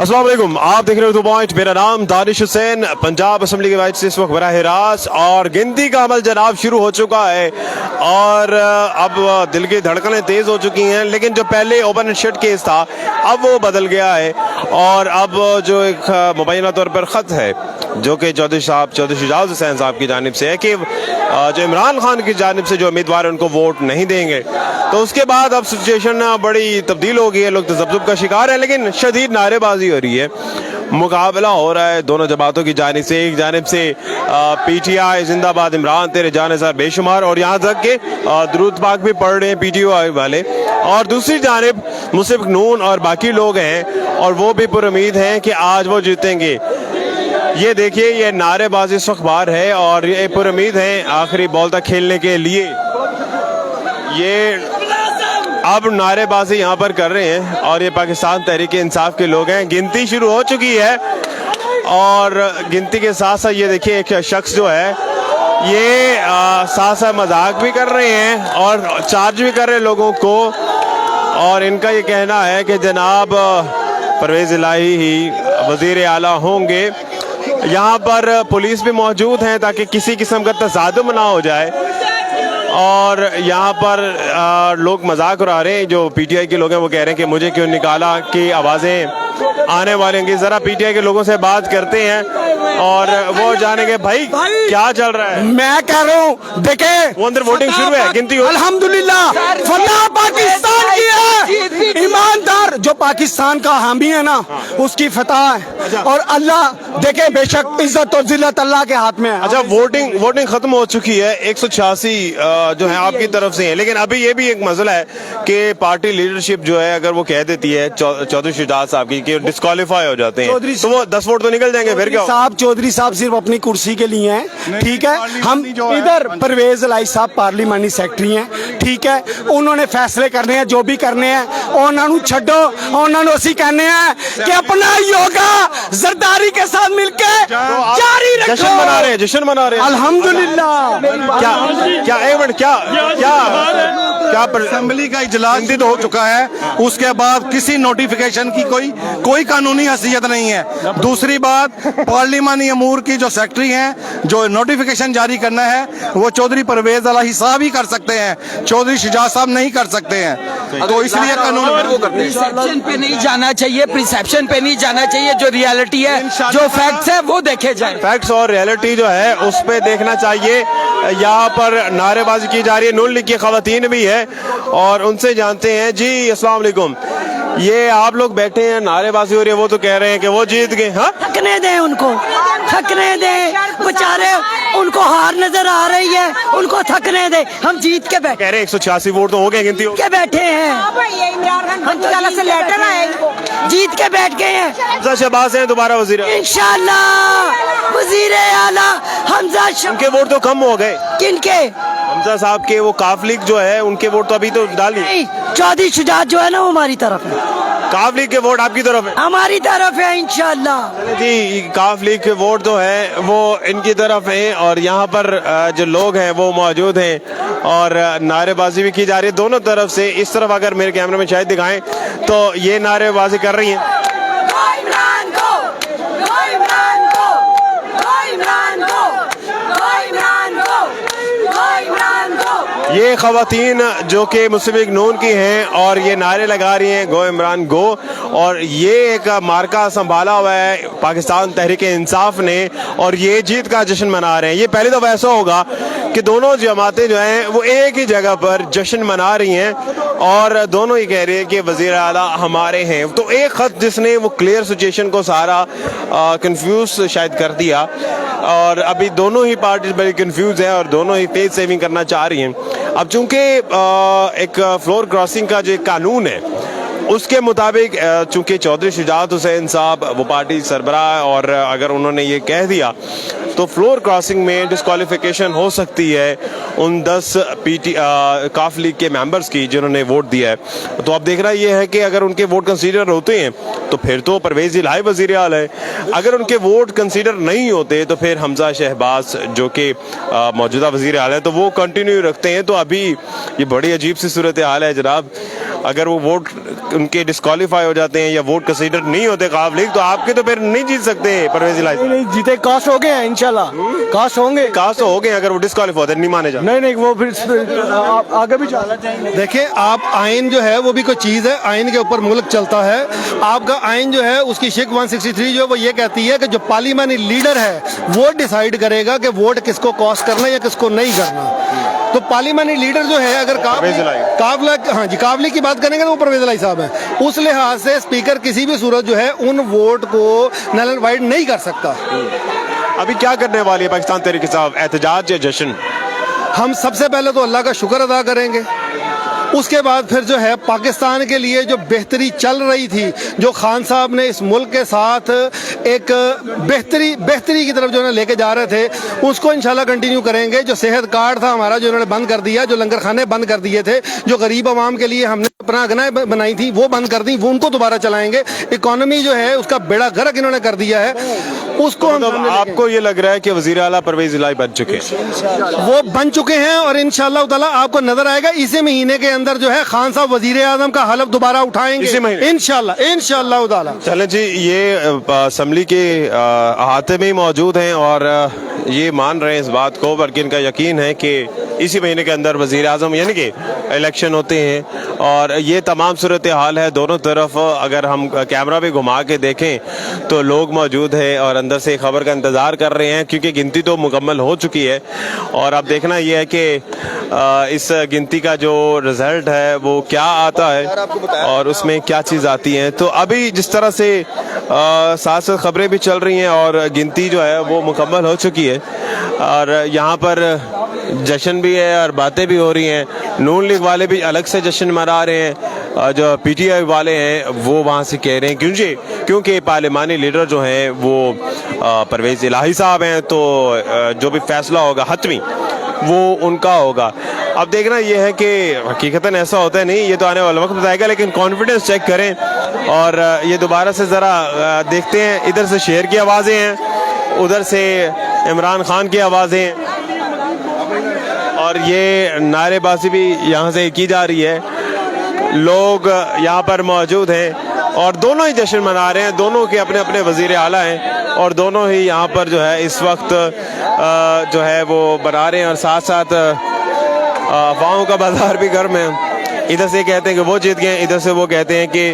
अस्सलाम वालेकुम, आप देख रहे हो 2 पॉइंट। मेरा नाम दानिश हुसैन, पंजाब असम्बली के वाइट से इस वक्त बराह रास्त और गिनती का अमल जनाब शुरू हो चुका है और अब दिल की धड़कनें तेज हो चुकी हैं। लेकिन जो पहले ओपन एंड शट केस था अब वो बदल गया है और अब जो एक मुबैना तौर पर ख़त है जो कि चौधरी शुजात हुसैन साहब की जानिब से है कि जो इमरान खान की जानिब से जो उम्मीदवार है उनको वोट नहीं देंगे। तो उसके बाद अब सिचुएशन बड़ी तब्दील हो गई है, लोग तज़ब्ज़ुब का शिकार है लेकिन शदीद नारेबाजी हो रही है। मुकाबला हो रहा है दोनों जमातों की जानिब से, एक जानिब से PTI जिंदाबाद इमरान तेरे जाने सार बेशुमार और यहाँ तक के दुरूद पाक भी पढ़ रहे हैं PTI वाले, और दूसरी जानिब मुस्लिम नून और बाकी लोग हैं और वो भी पुरुम्मीद हैं कि आज वो जीतेंगे। ये देखिए ये नारेबाजी इस वक्त बाहर है और ये पुरुम्मीद हैं आखिरी बॉल तक खेलने के लिए। ये अब नारेबाजी यहाँ पर कर रहे हैं और ये पाकिस्तान तहरीक इंसाफ के लोग हैं। गिनती शुरू हो चुकी है और गिनती के साथ साथ ये देखिए एक शख्स जो है ये साथ साथ मजाक भी कर रहे हैं और चार्ज भी कर रहे हैं लोगों को, और इनका ये कहना है कि जनाब परवेज़ इलाही ही वज़ीर आला होंगे। यहाँ पर पुलिस भी मौजूद है ताकि किसी किस्म का तसादुम ना हो जाए और यहाँ पर लोग मजाक उड़ा रहे हैं। जो PTI के लोग हैं वो कह रहे हैं कि मुझे क्यों निकाला की आवाज़ें आने वाली होंगी। ज़रा PTI के लोगों से बात करते हैं और वो जानेंगे भाई क्या चल रहा है। मैं कह रहा हूँ देखे वो अंदर वोटिंग शुरू है, गिनती हो। अल्हम्दुलिल्लाह फतह पाकिस्तान की है। ईमानदार जो पाकिस्तान का हामी है ना उसकी फतह है और अल्लाह देखे बेशक इज्जत और जिल्लत अल्लाह के हाथ में है। अच्छा, वोटिंग खत्म हो चुकी है, 186 जो है आपकी तरफ से है, लेकिन अभी ये भी एक मसला है कि पार्टी लीडरशिप जो है अगर वो कह देती है चौधरी शुजात साहब की कि डिस्क्वालीफाई हो जाते हैं तो वो 10 वोट तो निकल जाएंगे। फिर क्या साहब चौधरी साहब सिर्फ अपनी कुर्सी के लिए हैं, ठीक है। हम इधर परवेज इलाही साहब पार्लिमानी सेक्रेटरी हैं, ठीक है। उन्होंने फैसले करने हैं जो भी करने हैं उन्होंने छड्डो। उन्होंने ਅਸੀਂ कहने हैं कि अपना योगा जरदारी के साथ मिलकर जारी रखो। जश्न मना रहे हैं अल्हम्दुलिल्लाह। क्या एक मिनट क्या असेंबली का इजलास तो हो चुका है, उसके बाद किसी नोटिफिकेशन की कोई कानूनी हैसियत नहीं है। दूसरी बात पार्लिमानी अमूर की जो सेक्रेटरी हैं जो नोटिफिकेशन जारी करना है वो चौधरी परवेज इलाही साहब ही कर सकते हैं, चौधरी शुजात साहब नहीं कर सकते हैं। तो इसलिए कानून प्रिसेप्शन पे नहीं जाना चाहिए, प्रिसेप्शन पे नहीं जाना चाहिए। जो रियलिटी है जो फैक्ट्स है वो देखे जाए। फैक्ट्स और रियलिटी जो है उस पे देखना चाहिए। यहाँ पर नारेबाजी की जा रही है, नून लीग की खवातीन भी है और उनसे जानते हैं। जी अस्सलाम वालेकुम, ये आप लोग बैठे हैं नारेबाजी हो रही है, वो तो कह रहे हैं कि वो जीत गए। हाँ, थकने दें उनको, थकने दें बेचारे, उनको हार नजर आ रही है, उनको थकने दें। हम जीत के बैठे, कह रहे हैं 186 वोट तो हो गए, गिनती हो के बैठे हैं। हम से लेटर आए, जीत के बैठ गए हैं। शहबाज हैं दोबारा वजीर इंशाल्लाह वजीर आला हमजा। उनके वोट तो कम हो गए। किनके? हमजा साहब के। वो काफ लीग जो है उनके वोट तो अभी तो डाली। चौधरी शुजात जो है ना वो हमारी तरफ है। काफ लीग के वोट आपकी तरफ है? हमारी तरफ है इंशाल्लाह जी। काफ लीग के वोट तो है वो इनकी तरफ है और यहाँ पर जो लोग हैं वो मौजूद हैं और नारेबाजी भी की जा रही है दोनों तरफ से। इस तरफ अगर मेरे कैमरे में शायद दिखाएं तो ये नारेबाजी कर रही हैं। ये खवातीन जो कि मुस्लिम लीग नून की हैं और ये नारे लगा रही हैं गो इमरान गो, और ये एक मार्का संभाला हुआ है पाकिस्तान तहरीक इंसाफ ने और ये जीत का जश्न मना रहे हैं। ये पहली दफ़ा ऐसा होगा कि दोनों जमातें जो हैं वो एक ही जगह पर जश्न मना रही हैं और दोनों ही कह रही हैं कि वज़ीर आला हमारे हैं। तो एक ख़त जिसने वो क्लियर सिचुएशन को सारा कंफ्यूज शायद कर दिया और अभी दोनों ही पार्टीज बड़ी कंफ्यूज हैं और दोनों ही फेस सेविंग करना चाह रही हैं। अब चूंकि एक फ्लोर क्रॉसिंग का जो कानून है उसके मुताबिक चूंकि चौधरी शुजात हुसैन साहब वो पार्टी सरबराह और अगर उन्होंने ये कह दिया तो फ्लोर क्रॉसिंग में डिस्क्वालिफिकेशन हो सकती है उन 10 काफ लीग के मेंबर्स की जिन्होंने वोट दिया है। तो अब देखना ये है कि अगर उनके वोट कंसीडर होते हैं तो फिर तो परवेज़ इलाही वज़ीर आला है, अगर उनके वोट कंसीडर नहीं होते तो फिर हमजा शहबाज जो कि मौजूदा वज़ीर आला है तो वो कंटिन्यू रखते हैं। तो अभी ये बड़ी अजीब सी सूरत हाल है जनाब। अगर वो वोट उनके डिस्क्वालीफाई हो जाते हैं या वोट कंसीडर नहीं होते काफ लीग, तो आपके तो फिर नहीं जीत सकते परवेज इलाही साहब। नहीं जीते, कास्ट हो गए हैं इंशाल्लाह, कास्ट होंगे, कास्ट तो हो गए, अगर वो डिस्क्वालीफाई होते नहीं माने जाते। नहीं वो फिर आगे भी चलना चाहिए। देखिए, आप आइन जो है वो भी कोई चीज़ है, आइन के ऊपर मुल्क चलता है। आपका आइन जो है उसकी शिक 163 जो है वो ये कहती है कि जो पार्लियामानी लीडर है वो डिसाइड करेगा कि वोट किसको कास्ट करना है या किसको नहीं करना। तो पार्लियामानी लीडर जो है, अगर काबली की बात करेंगे तो वो परवेज इलाही साहब हैं। उस लिहाज से स्पीकर किसी भी सूरत जो है उन वोट को नल एंड वाइड नहीं कर सकता। अभी क्या करने वाली है पाकिस्तान तहरीक साहब, एहतजाज या जश्न? हम सबसे पहले तो अल्लाह का शुक्र अदा करेंगे, उसके बाद फिर जो है पाकिस्तान के लिए जो बेहतरी चल रही थी, जो खान साहब ने इस मुल्क के साथ एक बेहतरी की तरफ जो है लेके जा रहे थे, उसको इंशाल्लाह कंटिन्यू करेंगे। जो सेहत कार्ड था हमारा जो उन्होंने बंद कर दिया, जो लंगर खाने बंद कर दिए थे, जो गरीब आवाम के लिए हमने पनाहगनाहें बनाई थी वो बंद कर दी, वो उनको दोबारा चलाएंगे। इकोनॉमी जो है उसका बेड़ा गर्क इन्होंने कर दिया है, उसको हम आपको ये लग रहा है कि वजीर आला परवेज इलाही बन चुके हैं? वो बन चुके हैं और इंशाल्लाह ताला आपको नजर आएगा इसी महीने के अंदर जो है खान साहब वजीर आजम का हलफ दोबारा उठाएंगे इसी महीने इंशाल्लाह ताला। चले जी, ये असम्बली के अहाते में ही मौजूद हैं और ये मान रहे हैं इस बात को, बल्कि इनका यकीन है कि इसी महीने के अंदर वजीर आजम यानी कि इलेक्शन होते हैं। और ये तमाम सूरत हाल है दोनों तरफ। अगर हम कैमरा भी घुमा के देखें तो लोग मौजूद हैं और अंदर से खबर का इंतज़ार कर रहे हैं, क्योंकि गिनती तो मुकम्मल हो चुकी है। और अब देखना ये है कि इस गिनती का जो रिज़ल्ट है वो क्या आता है और उसमें क्या चीज़ आती है। तो अभी जिस तरह से साथ साथ खबरें भी चल रही हैं और गिनती जो है वो मुकम्मल हो चुकी है और यहाँ पर जश्न भी है और बातें भी हो रही हैं। नून लीग वाले भी अलग से जश्न मना रहे हैं, जो पीटीआई वाले हैं वो वहाँ से कह रहे हैं क्योंकि पार्लिमानी लीडर जो हैं वो परवेज इलाही साहब हैं, तो जो भी फैसला होगा हतमी वो उनका होगा। अब देखना यह है कि हकीकतन ऐसा होता है नहीं, ये तो आने वाला वक्त बताएगा, लेकिन कॉन्फिडेंस चेक करें। और ये दोबारा से ज़रा देखते हैं, इधर से शेर की आवाज़ें हैं, उधर से इमरान खान की आवाज़ें हैं और ये नारेबाजी भी यहाँ से की जा रही है। लोग यहाँ पर मौजूद हैं और दोनों ही जश्न मना रहे हैं, दोनों के अपने अपने वज़ीर आला हैं और दोनों ही यहाँ पर जो है इस वक्त जो है वो बना रहे हैं और साथ साथ अफवाहों का बाजार भी गर्म है। इधर से कहते हैं कि वो जीत गए हैं, इधर से वो कहते हैं कि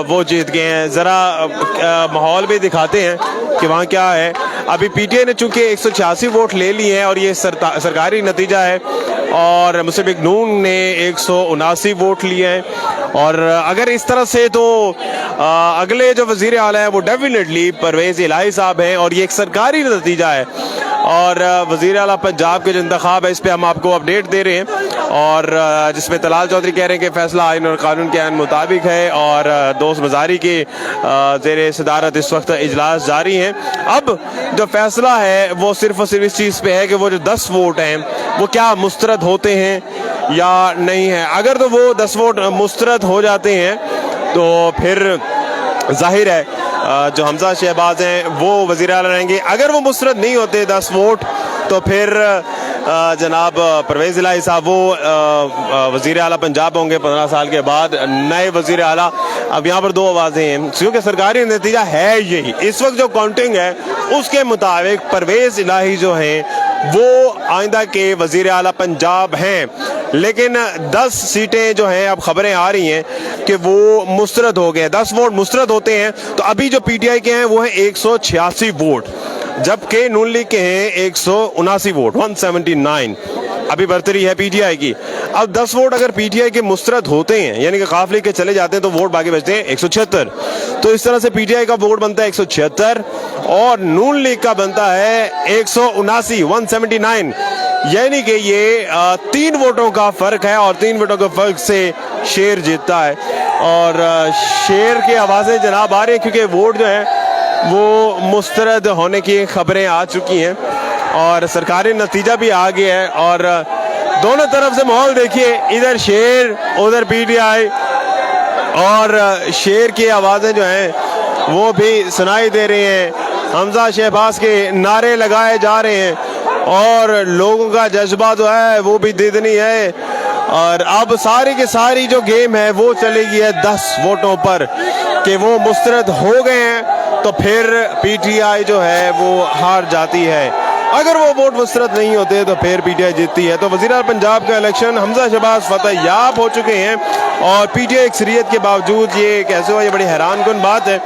वो जीत गए हैं। ज़रा माहौल भी दिखाते हैं कि वहाँ क्या है। अभी पीटीआई ने चूंकि 186 वोट ले लिए हैं और ये सरकारी नतीजा है और मुस्लिम लीग नून ने 179 वोट लिए हैं। और अगर इस तरह से तो अगले जो वज़ीर आला है वो डेफिनेटली परवेज इलाही साहब हैं और ये एक सरकारी नतीजा है। और वज़ीर आला पंजाब के जो इंतखाब है इस पर हम आपको अपडेट दे रहे हैं और जिसमें तलाल चौधरी कह रहे हैं कि फैसला आइन और कानून के आइन मुताबिक है और दोस्त मजारी के ज़ेरे सदारत इस वक्त इजलास जारी हैं। अब जो फैसला है वो सिर्फ और सिर्फ इस चीज़ पे है कि वो जो 10 वोट हैं वो क्या मुस्तरद होते हैं या नहीं है। अगर तो वो 10 वोट मुस्तरद हो जाते हैं तो फिर जाहिर है जो हमजा शहबाज हैं वो वज़ीर आला रहेंगे। अगर वो मुस्तरद नहीं होते 10 वोट तो फिर जनाब परवेज इलाही साहब वो वज़ीर आला पंजाब होंगे 15 साल के बाद, नए वज़ीर आला। अब यहाँ पर 2 आवाज़ें हैं क्योंकि सरकारी नतीजा है यही। इस वक्त जो काउंटिंग है उसके मुताबिक परवेज इलाही जो हैं वो आइंदा के वज़ीर आला पंजाब हैं, लेकिन 10 सीटें जो हैं अब खबरें आ रही हैं कि वो मुस्तरद हो गए। 10 वोट मुस्तरद होते हैं तो अभी जो पीटीआई के हैं वो हैं 186 वोट, जबकि नून लीग के हैं 179 वोट 179। अभी बरतरी है पीटीआई की। अब 10 वोट अगर पीटीआई के मुस्तरद होते हैं यानी कि काफ लीग के चले जाते हैं तो वोट बाकी बचते हैं 176। तो इस तरह से पीटीआई का वोट बनता है 176 और नून लीग का बनता है 179 179। यानी कि ये 3 वोटों का फर्क है और 3 वोटों के फर्क से शेर जीतता है। और शेर की आवाज़ें जनाब आ रही है क्योंकि वोट जो है वो मुस्तरद होने की खबरें आ चुकी हैं और सरकारी नतीजा भी आ गया है। और दोनों तरफ से माहौल देखिए, इधर शेर उधर पीटीआई और शेर की आवाज़ें जो हैं वो भी सुनाई दे रही हैं। हमजा शहबाज के नारे लगाए जा रहे हैं और लोगों का जज्बा जो है वो भी दीदनी है और अब सारी की सारी जो गेम है वो चलेगी है 10 वोटों पर कि वो मुस्तरद हो गए हैं तो फिर पीटीआई जो है वो हार जाती है। अगर वो वोट मुस्तरद नहीं होते तो फिर पीटीआई जीतती है। तो वज़ीर आला पंजाब का इलेक्शन हमजा शहबाज फतह याब हो चुके हैं और पीटीआई अक्सरियत के बावजूद ये कैसे हुआ, ये बड़ी हैरानकुन बात है।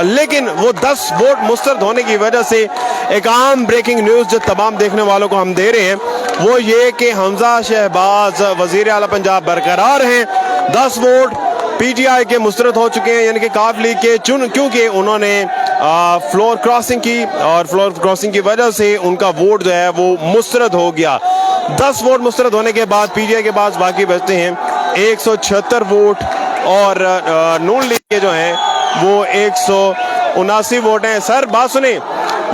लेकिन वो 10 वोट मुस्तरद होने की वजह से एक आम ब्रेकिंग न्यूज़ जो तमाम देखने वालों को हम दे रहे हैं वो ये कि हमजा शहबाज वज़ीर आला पंजाब बरकरार हैं। 10 वोट पीटीआई के मुस्तरद हो चुके हैं, यानी कि काफ लीग के क्योंकि उन्होंने फ्लोर क्रॉसिंग की और फ्लोर क्रॉसिंग की वजह से उनका वोट जो है वो मुस्तरद हो गया। 10 वोट मुस्तरद होने के बाद पीटीआई के पास बाकी बचते हैं 176 वोट और नून लीग के जो हैं वो 179 वोट हैं। सर बात सुने,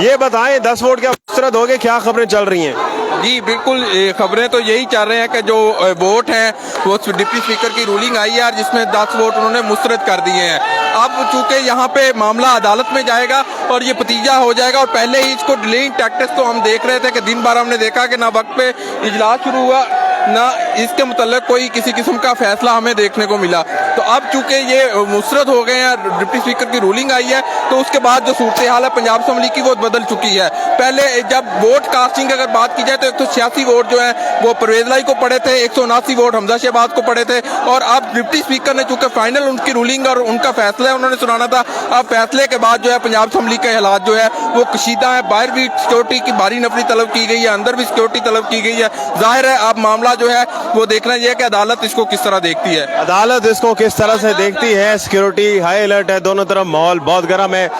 ये बताएं 10 वोट क्या मुस्तरद हो गए, क्या खबरें चल रही हैं? जी बिल्कुल, खबरें तो यही चल रहे हैं कि जो वोट हैं वो डिप्टी स्पीकर की रूलिंग आई है जिसमें 10 वोट उन्होंने मुस्तरद कर दिए हैं। अब चूंकि यहाँ पे मामला अदालत में जाएगा और ये नतीजा हो जाएगा और पहले ही इसको डिलेइंग टैक्टिक्स तो हम देख रहे थे कि दिन भर हमने देखा कि ना वक्त पे इजलास शुरू हुआ ना इसके मुतल्लिक कोई किसी किस्म का फैसला हमें देखने को मिला। तो अब चूंकि ये मुस्तरद हो गए हैं, डिप्टी स्पीकर की रूलिंग आई है, तो उसके बाद जो सूरत हाल है पंजाब असम्बली की वो बदल चुकी है। पहले जब वोट कास्टिंग अगर बात की जाए तो 186 वोट जो है वो परवेज लाई को पड़े थे, 179 वोट हमजा शहबाज को पड़े थे और अब डिप्टी स्पीकर ने चूंकि फाइनल उनकी रूलिंग और उनका फैसला उन्होंने सुनाना था। अब फैसले के बाद जो है पंजाब असम्बली के हालात जो है वो कशीदा है। बाहर भी सिक्योरिटी की भारी नफरी तलब की गई है, अंदर भी सिक्योरिटी तलब की गई है। जाहिर है अब मामला जो है वो देखना यह है कि अदालत इसको किस तरह देखती है। अदालत इसको किस तरह से देखती है। सिक्योरिटी हाई अलर्ट है, दोनों तरफ माहौल बहुत गर्म है,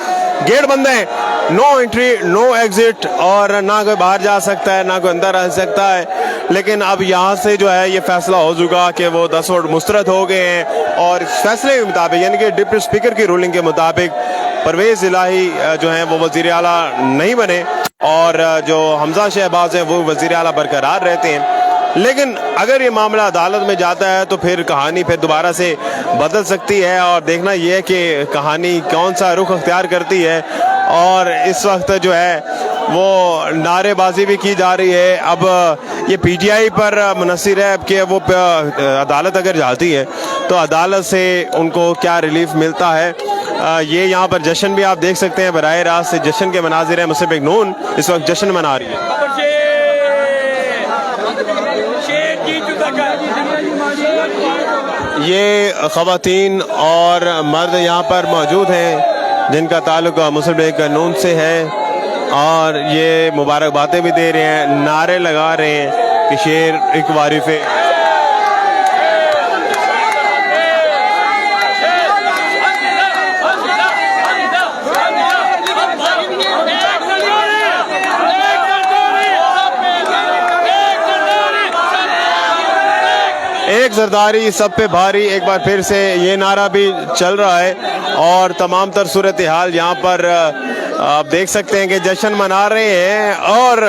गेट बंद है, नो एंट्री नो एग्जिट और ना कोई बाहर जा सकता है ना कोई अंदर आ सकता है। लेकिन अब यहाँ से जो है ये फैसला हो चुका कि वो 10 वोट मुस्तरद हो गए हैं और इस फैसले के मुताबिक यानी कि डिप्टी स्पीकर की रूलिंग के मुताबिक परवेज इलाही जो है वो वजीर आला नहीं बने और जो हमजा शहबाज है वो वजीर आला बरकरार रहते हैं। लेकिन अगर ये मामला अदालत में जाता है तो फिर कहानी फिर दोबारा से बदल सकती है और देखना ये है कि कहानी कौन सा रुख अख्तियार करती है। और इस वक्त जो है वो नारेबाजी भी की जा रही है। अब ये पीटीआई पर मुनसिर है कि वो अदालत अगर जाती है तो अदालत से उनको क्या रिलीफ मिलता है। ये यहाँ पर जश्न भी आप देख सकते हैं, बराह रास्त से जश्न के मनाजिर है। मुस्लिम लीग नून इस वक्त जश्न मना रही है। ये ख़वातीन और मर्द यहाँ पर मौजूद हैं जिनका ताल्लुक मुस्लिम लीग नून से है और ये मुबारकबादें भी दे रहे हैं, नारे लगा रहे हैं कि शेर एक वारिफे। एक जरदारी सब पे भारी, एक बार फिर से ये नारा भी चल रहा है और तमाम तर सूरत हाल यहाँ पर आप देख सकते हैं कि जश्न मना रहे हैं। और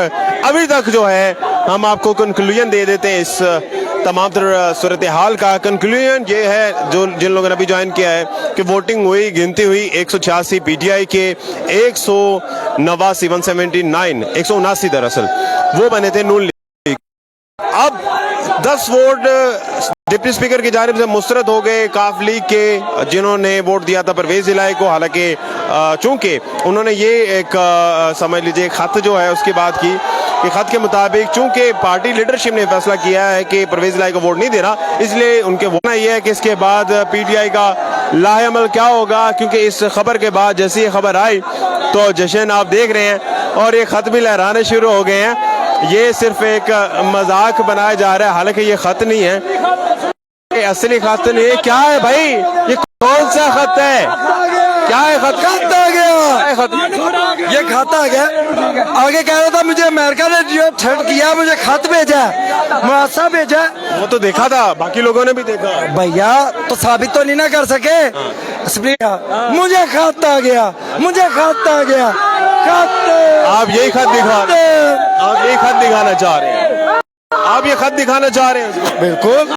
अभी तक जो है हम आपको कंक्लूजन दे देते हैं इस तमाम तर सूरत हाल का। कंक्लूजन ये है जो जिन लोगों ने अभी ज्वाइन किया है कि वोटिंग हुई, गिनती हुई 186 पीटीआई के 189 179 दरअसल वो बने थे नून लीग। अब 10 वोट डिप्टी स्पीकर की जानिब से मुस्तरद हो गए काफ लीग के जिन्होंने वोट दिया था परवेज इलाही को। हालांकि चूंकि उन्होंने ये एक समझ लीजिए खत जो है उसकी बात की कि खत के मुताबिक चूंकि पार्टी लीडरशिप ने फैसला किया है कि परवेज इलाही को वोट नहीं देना, इसलिए उनके वोट ये है कि इसके बाद पीटीआई का लाहेअमल क्या होगा। क्योंकि इस खबर के बाद जैसी ये खबर आई तो जश्न आप देख रहे हैं और ये खत भी लहराने शुरू हो गए हैं। ये सिर्फ एक मजाक बनाया जा रहा है, हालांकि ये खत नहीं है, ये असली खत नहीं है। क्या है भाई, ये कौन सा खत है? क्या है खत? खत आ गया, ये खत आ गया। आगे कह रहा था मुझे अमेरिका ने जो थ्रेट किया, मुझे खत भेजा, मुआसा भेजा। वो तो देखा था, बाकी लोगों ने भी देखा भैया, तो साबित तो नहीं ना कर सके। मुझे खत आ गया, मुझे खत आ गया, खत। आप यही खत दिखाना चाह रहे हैं? आप ये खत दिखाना चाह रहे हैं? बिल्कुल।